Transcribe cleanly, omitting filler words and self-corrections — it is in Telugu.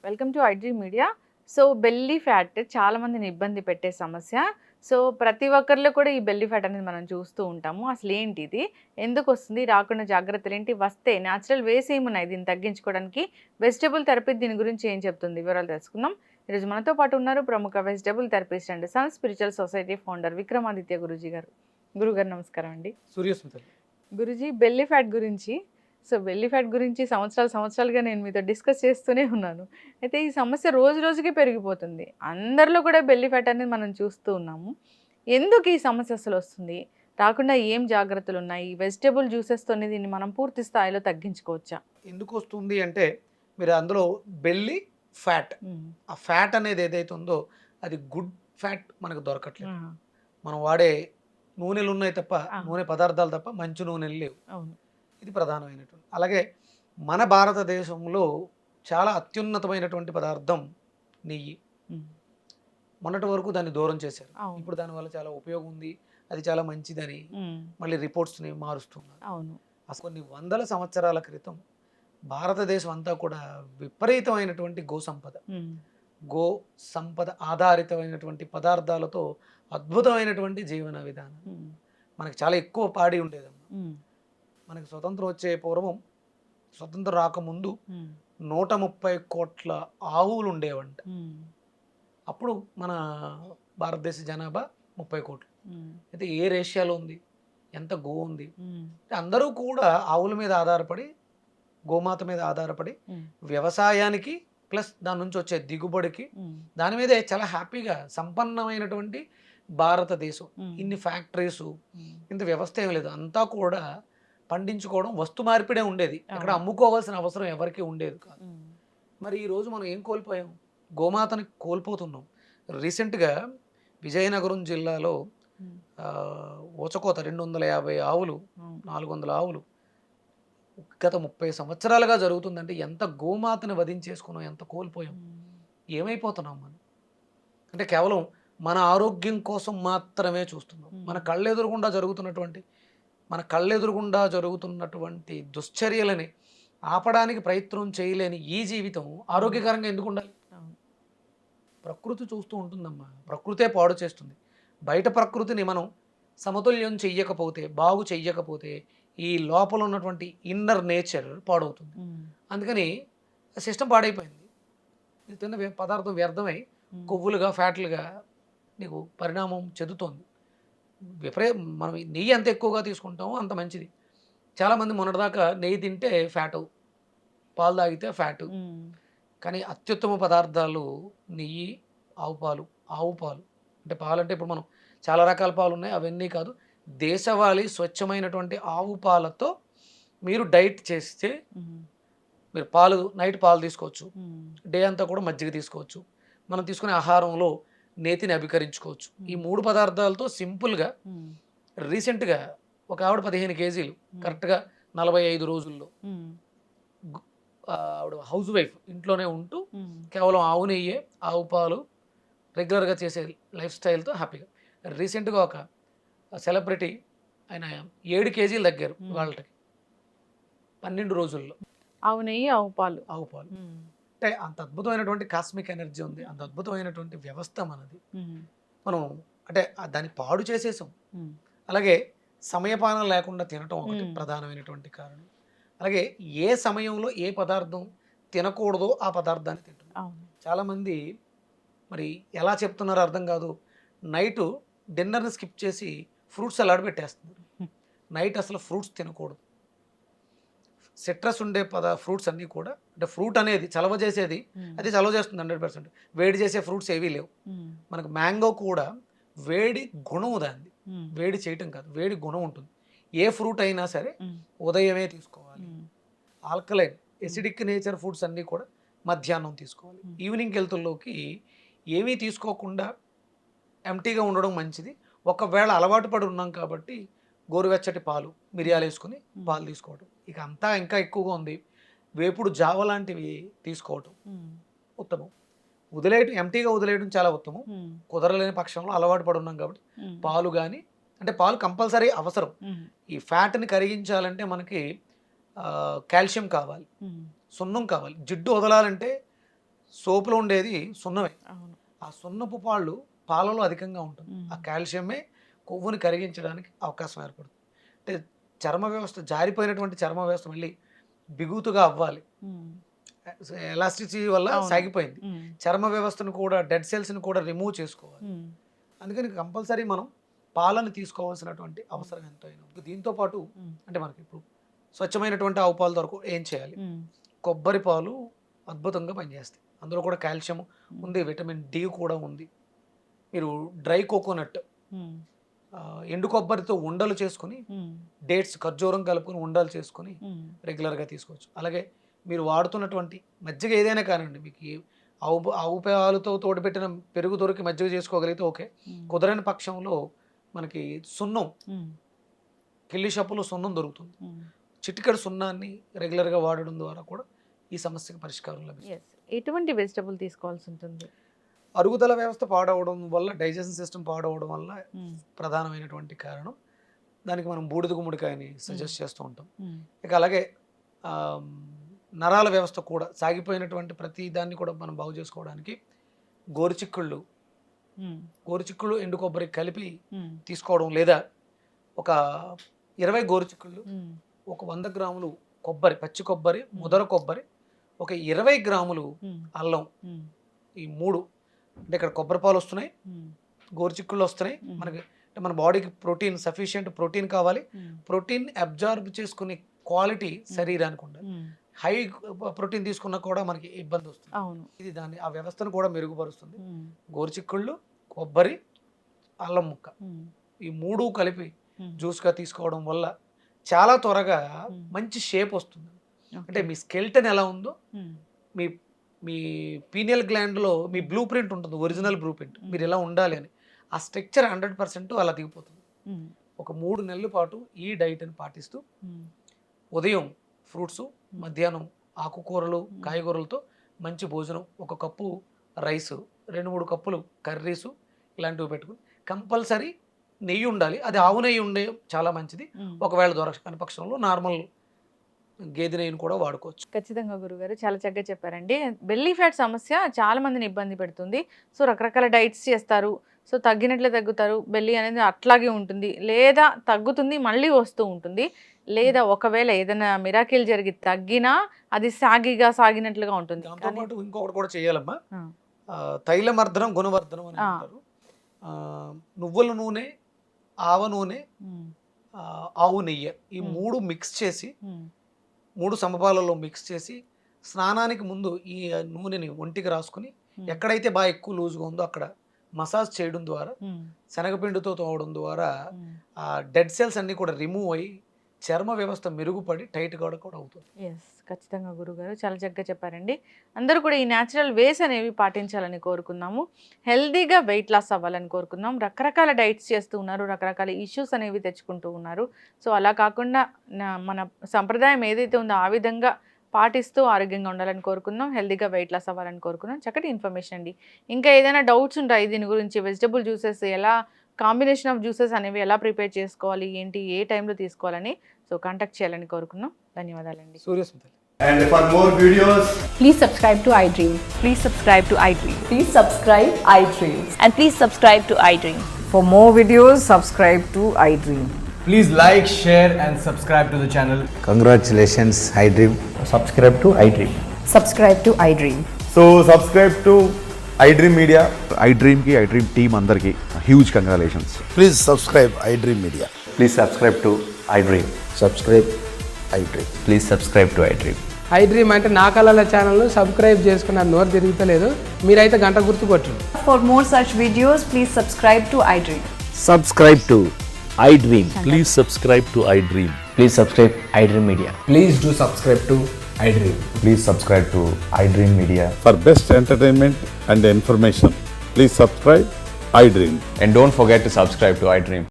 Welcome to iDream media. So belly fat చాలా మందిని ఇబ్బంది పెట్టే సమస్య. సో ప్రతి ఒక్కరిలో కూడా ఈ బెల్లీ ఫ్యాట్ అనేది మనం చూస్తూ ఉంటాము. అసలు ఏంటి ఇది? ఎందుకు వస్తుంది? రాకుండా జాగ్రత్తలు ఏంటి? వస్తే న్యాచురల్ వేస్ ఏమున్నాయి దీన్ని తగ్గించుకోవడానికి? వెజిటబుల్ థెరపీ దీని గురించి ఏం చెప్తుంది? వివరాలు తెలుసుకుందాం. ఈరోజు మనతో పాటు ఉన్నారు ప్రముఖ vegetable therapist and sun spiritual society founder Vikramaditya Guruji గారు. గురుగారు నమస్కారం అండి. సూర్యస్మిత గురూజీ, బెల్లీ ఫ్యాట్ గురించి బెల్లీ ఫ్యాట్ గురించి సంవత్సరాలుగా నేను మీతో డిస్కస్ చేస్తూనే ఉన్నాను. అయితే ఈ సమస్య రోజు రోజుకి పెరిగిపోతుంది. అందరిలో కూడా బెల్లీ ఫ్యాట్ అనేది మనం చూస్తూ ఉన్నాము. ఎందుకు ఈ సమస్య అసలు వస్తుంది? రాకుండా ఏం జాగ్రత్తలు ఉన్నాయి? వెజిటబుల్ జ్యూసెస్తోనే దీన్ని మనం పూర్తి స్థాయిలో తగ్గించుకోవచ్చా? ఎందుకు వస్తుంది అంటే మీరు అందులో బెల్లి ఫ్యాట్, ఆ ఫ్యాట్ అనేది ఏదైతే ఉందో అది గుడ్ ఫ్యాట్ మనకు దొరకట్లేదు. మనం వాడే నూనెలు ఉన్నాయి తప్ప, నూనె పదార్థాలు తప్ప మంచి నూనెలు లేవు. అవును. ఇది ప్రధానమైనటువంటి. అలాగే మన భారతదేశంలో చాలా అత్యున్నతమైనటువంటి పదార్థం నెయ్యి. మొన్నటి వరకు దాన్ని దూరం చేశారు. ఇప్పుడు దానివల్ల చాలా ఉపయోగం ఉంది, అది చాలా మంచిదని మళ్ళీ రిపోర్ట్స్ని మారుస్తున్నారు. అవును. అసలు కొన్ని వందల సంవత్సరాల క్రితం భారతదేశం అంతా కూడా విపరీతమైనటువంటి గో సంపద ఆధారితమైనటువంటి పదార్థాలతో అద్భుతమైనటువంటి జీవన విధానం. మనకి చాలా ఎక్కువ పాడి ఉండేదమ్మా. మనకి స్వతంత్రం వచ్చే పూర్వం, స్వతంత్రం రాకముందు 130 కోట్ల ఆవులు ఉండేవంట. అప్పుడు మన భారతదేశ జనాభా 30 కోట్లు. అయితే ఏ రేషియాలో ఉంది, ఎంత గో ఉంది, అందరూ కూడా ఆవుల మీద ఆధారపడి, గోమాత మీద ఆధారపడి వ్యవసాయానికి ప్లస్ దాని నుంచి వచ్చే దిగుబడికి దాని మీదే చాలా హ్యాపీగా సంపన్నమైనటువంటి భారతదేశం. ఇన్ని ఫ్యాక్టరీస్, ఇంత వ్యవస్థ ఏం లేదు, అంతా కూడా పండించుకోవడం, వస్తు మార్పిడే ఉండేది. అక్కడ అమ్ముకోవాల్సిన అవసరం ఎవరికి ఉండేది కాదు. మరి ఈరోజు మనం ఏం కోల్పోయాం? గోమాతని కోల్పోతున్నాం. రీసెంట్గా విజయనగరం జిల్లాలో ఊచకోత 250 ఆవులు, 400 ఆవులు గత 30 సంవత్సరాలుగా జరుగుతుందంటే ఎంత గోమాతని వధించేసుకున్నాం, ఎంత కోల్పోయాం, ఏమైపోతున్నాం మనం అంటే కేవలం మన ఆరోగ్యం కోసం మాత్రమే చూస్తున్నాం. మన కళ్ళెదురుగుండా జరుగుతున్నటువంటి దుశ్చర్యలని ఆపడానికి ప్రయత్నం చేయలేని ఈ జీవితం ఆరోగ్యకరంగా ఎందుకు ఉండాలి? ప్రకృతి చూస్తూ ఉంటుందమ్మా, ప్రకృతే పాడు చేస్తుంది. బయట ప్రకృతిని మనం సమతుల్యం చెయ్యకపోతే, బాగు చెయ్యకపోతే ఈ లోపల ఉన్నటువంటి ఇన్నర్ నేచర్ పాడవుతుంది. అందుకని సిస్టమ్ పాడైపోయింది. తిన్న పదార్థం వ్యర్థమై కొవ్వులుగా, ఫ్యాట్లుగా నీకు పరిణామం చెందుతోంది. మనం నెయ్యి ఎంత ఎక్కువగా తీసుకుంటామో అంత మంచిది. చాలామంది మొన్నటిదాకా నెయ్యి తింటే ఫ్యాటు, పాలు తాగితే ఫ్యాటు. కానీ అత్యుత్తమ పదార్థాలు నెయ్యి, ఆవు పాలు. అంటే పాలు అంటే ఇప్పుడు మనం చాలా రకాల పాలు ఉన్నాయి, అవన్నీ కాదు. దేశవాళీ స్వచ్ఛమైనటువంటి ఆవు పాలతో మీరు డైట్ చేస్తే మీరు నైట్ పాలు తీసుకోవచ్చు, డే అంతా కూడా మజ్జిగ తీసుకోవచ్చు. మనం తీసుకునే ఆహారంలో నేతిని అభికరించుకోవచ్చు. ఈ 3 పదార్థాలతో సింపుల్గా రీసెంట్గా ఒక ఆవిడ 15 కేజీలు కరెక్ట్గా 45 రోజుల్లో, ఆవిడ హౌస్ వైఫ్, ఇంట్లోనే ఉంటూ కేవలం ఆవు నెయ్యి, ఆవు పాలు రెగ్యులర్గా చేసే లైఫ్ స్టైల్తో హ్యాపీగా. రీసెంట్గా ఒక సెలబ్రిటీ ఆయన 7 కేజీలు తగ్గారు వాళ్ళకి 12 రోజుల్లో. ఆవు నెయ్యి, ఆవు పాలు. అంటే అంత అద్భుతమైనటువంటి కాస్మిక్ ఎనర్జీ ఉంది, అంత అద్భుతమైనటువంటి వ్యవస్థ మనది. మనం అంటే దాన్ని పాడు చేసేసాం. అలాగే సమయపాలన లేకుండా తినటం ఒకటి ప్రధానమైనటువంటి కారణం. అలాగే ఏ సమయంలో ఏ పదార్థం తినకూడదో ఆ పదార్థాన్ని తింటున్నాం. చాలామంది మరి ఎలా చెప్తున్నారో అర్థం కాదు, నైటు డిన్నర్ని స్కిప్ చేసి ఫ్రూట్స్ సలాడ్ పెట్టేస్తున్నారు. నైట్ అసలు ఫ్రూట్స్ తినకూడదు. సిట్రస్ ఉండే ఫ్రూట్స్ అన్నీ కూడా, అంటే ఫ్రూట్ అనేది చలవ చేసేది, అది చలవ చేస్తుంది 100%. వేడి చేసే ఫ్రూట్స్ ఏవీ లేవు. మనకు మ్యాంగో కూడా వేడి గుణం, దాన్ని వేడి చేయటం కాదు, వేడి గుణం ఉంటుంది. ఏ ఫ్రూట్ అయినా సరే ఉదయమే తీసుకోవాలి. ఆల్కలైన్, ఎసిడిక్ నేచర్ ఫుడ్స్ అన్నీ కూడా మధ్యాహ్నం తీసుకోవాలి. ఈవినింగ్ హెల్త్లోకి ఏమీ తీసుకోకుండా ఎంటీగా ఉండడం మంచిది. ఒకవేళ అలవాటు పడి ఉన్నాం కాబట్టి గోరువెచ్చటి పాలు, మిరియాలు వేసుకుని పాలు తీసుకోవడం. ఇక అంతా ఇంకా ఎక్కువగా ఉంది, వేపుడు జావ లాంటివి తీసుకోవటం ఉత్తమం. ఎంటీగా వదిలేయడం చాలా ఉత్తమం. కుదరలేని పక్షంలో అలవాటు పడి ఉన్నాం కాబట్టి పాలు కానీ, అంటే పాలు కంపల్సరీ అవసరం. ఈ ఫ్యాట్ని కరిగించాలంటే మనకి కాల్షియం కావాలి, సున్నం కావాలి. జిడ్డు వదలాలంటే సోపులో ఉండేది సున్నమే. అవును. ఆ సున్నపు పాళ్ళు పాలలో అధికంగా ఉంటుంది. ఆ కాల్షియమే కొవ్వుని కరిగించడానికి అవకాశం ఏర్పడుతుంది. అంటే చర్మ వ్యవస్థ, జారిపోయినటువంటి చర్మ వ్యవస్థ మళ్ళీ బిగుతుగా అవ్వాలి. ఎలాస్టిసిటీ వల్ల అవును. సాగిపోయింది. చర్మ వ్యవస్థను కూడా, డెడ్ సెల్స్ని కూడా రిమూవ్ చేసుకోవాలి. అందుకని కంపల్సరీ మనం పాలను తీసుకోవాల్సినటువంటి అవసరం ఎంతైనా. దీంతో పాటు అంటే మనకి ఇప్పుడు స్వచ్ఛమైనటువంటి ఆవు పాలు దొరకు ఏం చేయాలి? కొబ్బరి పాలు అద్భుతంగా పనిచేస్తాయి. అందులో కూడా కాల్షియం ఉంది, విటమిన్ డి కూడా ఉంది. మీరు డ్రై కోకోనట్, ఎండు కొబ్బరితో ఉండలు చేసుకుని, డేట్స్, ఖర్జూరం కలుపుకొని ఉండలు చేసుకుని రెగ్యులర్గా తీసుకోవచ్చు. అలాగే మీరు వాడుతున్నటువంటి మజ్జిగ ఏదైనా కానివ్వండి, మీకు ఆవు పాలతో తోడుపెట్టిన పెరుగు దొరికి మజ్జిగ చేసుకోగలిగితే ఓకే. కుదరని పక్షంలో మనకి సున్నం, కిల్లి షాపులో సున్నం దొరుకుతుంది. చిటికెడు సున్నాన్ని రెగ్యులర్గా వాడడం ద్వారా కూడా ఈ సమస్యకు పరిష్కారం లభిస్తుంది. ఎటువంటి వెజిటబుల్ తీసుకోవాల్సి ఉంటుంది? అరుగుదల వ్యవస్థ పాడవడం వల్ల, డైజెషన్ సిస్టమ్ పాడవడం వల్ల ప్రధానమైనటువంటి కారణం. దానికి మనం బూడిద గుమ్మడికాయని సజెస్ట్ చేస్తూ ఉంటాం. ఇక అలాగే నరాల వ్యవస్థ కూడా సాగిపోయినటువంటి ప్రతి దాన్ని కూడా మనం బాగు చేసుకోవడానికి గోరుచిక్కుళ్ళు, ఎండు కొబ్బరి కలిపి తీసుకోవడం, లేదా ఒక 20 గోరుచిక్కుళ్ళు, ఒక 100 గ్రాములు కొబ్బరి, పచ్చి కొబ్బరి, ముదర కొబ్బరి, ఒక 20 గ్రాములు అల్లం, ఈ 3 అంటే ఇక్కడ కొబ్బరి పాలు వస్తున్నాయి, గోరుచిక్కుళ్ళు వస్తున్నాయి. మనకి అంటే మన బాడీకి ప్రోటీన్, సఫిషియంట్ ప్రోటీన్ కావాలి. ప్రోటీన్ అబ్జార్బ్ చేసుకునే క్వాలిటీ శరీరానికి ఉండాలి. హై ప్రోటీన్ తీసుకున్నా కూడా మనకి ఇబ్బంది వస్తుంది. ఇది ఆ వ్యవస్థను కూడా మెరుగుపరుస్తుంది. గోరుచిక్కుళ్ళు, కొబ్బరి, అల్లం ముక్క, ఈ 3 కలిపి జ్యూస్గా తీసుకోవడం వల్ల చాలా త్వరగా మంచి షేప్ వస్తుంది. అంటే మీ స్కెల్టన్ ఎలా ఉందో, మీ మీ పీనియల్ గ్లాండ్లో మీ బ్లూ ప్రింట్ ఉంటుంది, ఒరిజినల్ బ్లూ ప్రింట్, మీరు ఎలా ఉండాలి అని, ఆ స్ట్రక్చర్ 100% అలా దిగిపోతుంది. ఒక 3 నెలల పాటు ఈ డైట్ని పాటిస్తూ ఉదయం ఫ్రూట్స్, మధ్యాహ్నం ఆకుకూరలు, కాయగూరలతో మంచి భోజనం, 1 కప్పు రైసు, 2-3 కప్పులు కర్రీసు ఇలాంటివి పెట్టుకుని, కంపల్సరీ నెయ్యి ఉండాలి. అది ఆవు నెయ్యి ఉండే చాలా మంచిది. ఒకవేళ దొరకని పక్షంలో నార్మల్ గేదె నెయ్యిని కూడా వాడుకోవచ్చు. ఖచ్చితంగా గురుగారు, చాలా చక్కగా చెప్పారండి. బెల్లీ ఫ్యాట్ సమస్య చాలా మందిని ఇబ్బంది పెడుతుంది. సో రకరకాల డైట్స్ చేస్తారు, సో తగ్గినట్లే తగ్గుతారు, బెల్లీ అనేది అట్లాగే ఉంటుంది, లేదా తగ్గుతుంది మళ్ళీ వస్తూ ఉంటుంది, లేదా ఒకవేళ ఏదైనా మిరాకిల్ జరిగి తగ్గినా అది సాగినట్లుగా ఉంటుంది. దాంతోపాటు ఇంకొకటి కూడా చేయాలమ్మా, తైలమర్ధనం గుణవర్ధనం అని అంటారు. నువ్వుల నూనె, ఆవ నూనె, ఆవు నెయ్యి, ఈ 3 మిక్స్ చేసి, 3 సమపాలలో మిక్స్ చేసి స్నానానికి ముందు ఈ నూనెని ఒంటికి రాసుకుని, ఎక్కడైతే బాగా ఎక్కువ లూజ్గా ఉందో అక్కడ మసాజ్ చేయడం ద్వారా, శనగపిండితో తోవడం ద్వారా ఆ డెడ్ సెల్స్ అన్నీ కూడా రిమూవ్ అయ్యి చర్మ వ్యవస్థ మెరుగుపడి టైట్గా కూడా అవుతుంది. ఖచ్చితంగా గురుగారు, చాలా చక్కగా చెప్పారండి. అందరూ కూడా ఈ న్యాచురల్ వేస్ అనేవి పాటించాలని కోరుకుందాము. హెల్దీగా వెయిట్ లాస్ అవ్వాలని కోరుకుందాం. రకరకాల డైట్స్ చేస్తూ ఉన్నారు, రకరకాల ఇష్యూస్ అనేవి తెచ్చుకుంటూ ఉన్నారు. సో అలా కాకుండా మన సంప్రదాయం ఏదైతే ఉందో ఆ విధంగా పాటిస్తూ ఆరోగ్యంగా ఉండాలని కోరుకుందాం, హెల్దీగా వెయిట్ లాస్ అవ్వాలని కోరుకుందాం. చక్కటి ఇన్ఫర్మేషన్ అండి. ఇంకా ఏదైనా డౌట్స్ ఉంటాయి దీని గురించి, వెజిటబుల్ జ్యూసెస్ ఎలా, కాంబినేషన్ ఆఫ్ జ్యూసెస్ అనేవి ఎలా ప్రిపేర్ చేసుకోవాలి, ఏంటి, ఏ టైంలో తీసుకోవాలని, సో కాంటాక్ట్ చేయాలని కోరుకుందాం. ధన్యవాదాలండి. Suryasmita. And for more videos, please subscribe to iDream. Please subscribe to iDream. Please subscribe iDream. And please subscribe to iDream. For more videos, subscribe to iDream. please like, share and subscribe to the channel. Congratulations, iDream. Subscribe to iDream. Subscribe to iDream. So subscribe to iDream Media. iDream team andarki huge congratulations. Please subscribe iDream Media. Please subscribe to iDream. Subscribe iDream. Please subscribe to iDream. iDream అంటే నా కళల ఛానల్ను సబ్స్క్రైబ్ చేసుకున్న నోరు తిరుగుతలేదు, మీరైతే గంట గుర్తు కొట్టండి. For more such videos, please subscribe to iDream. Subscribe to iDream. Please subscribe to iDream. Please subscribe iDream Media. Please do subscribe to iDream. Please subscribe to iDream Media. For best entertainment and information, please subscribe iDream. And don't forget to subscribe to iDream.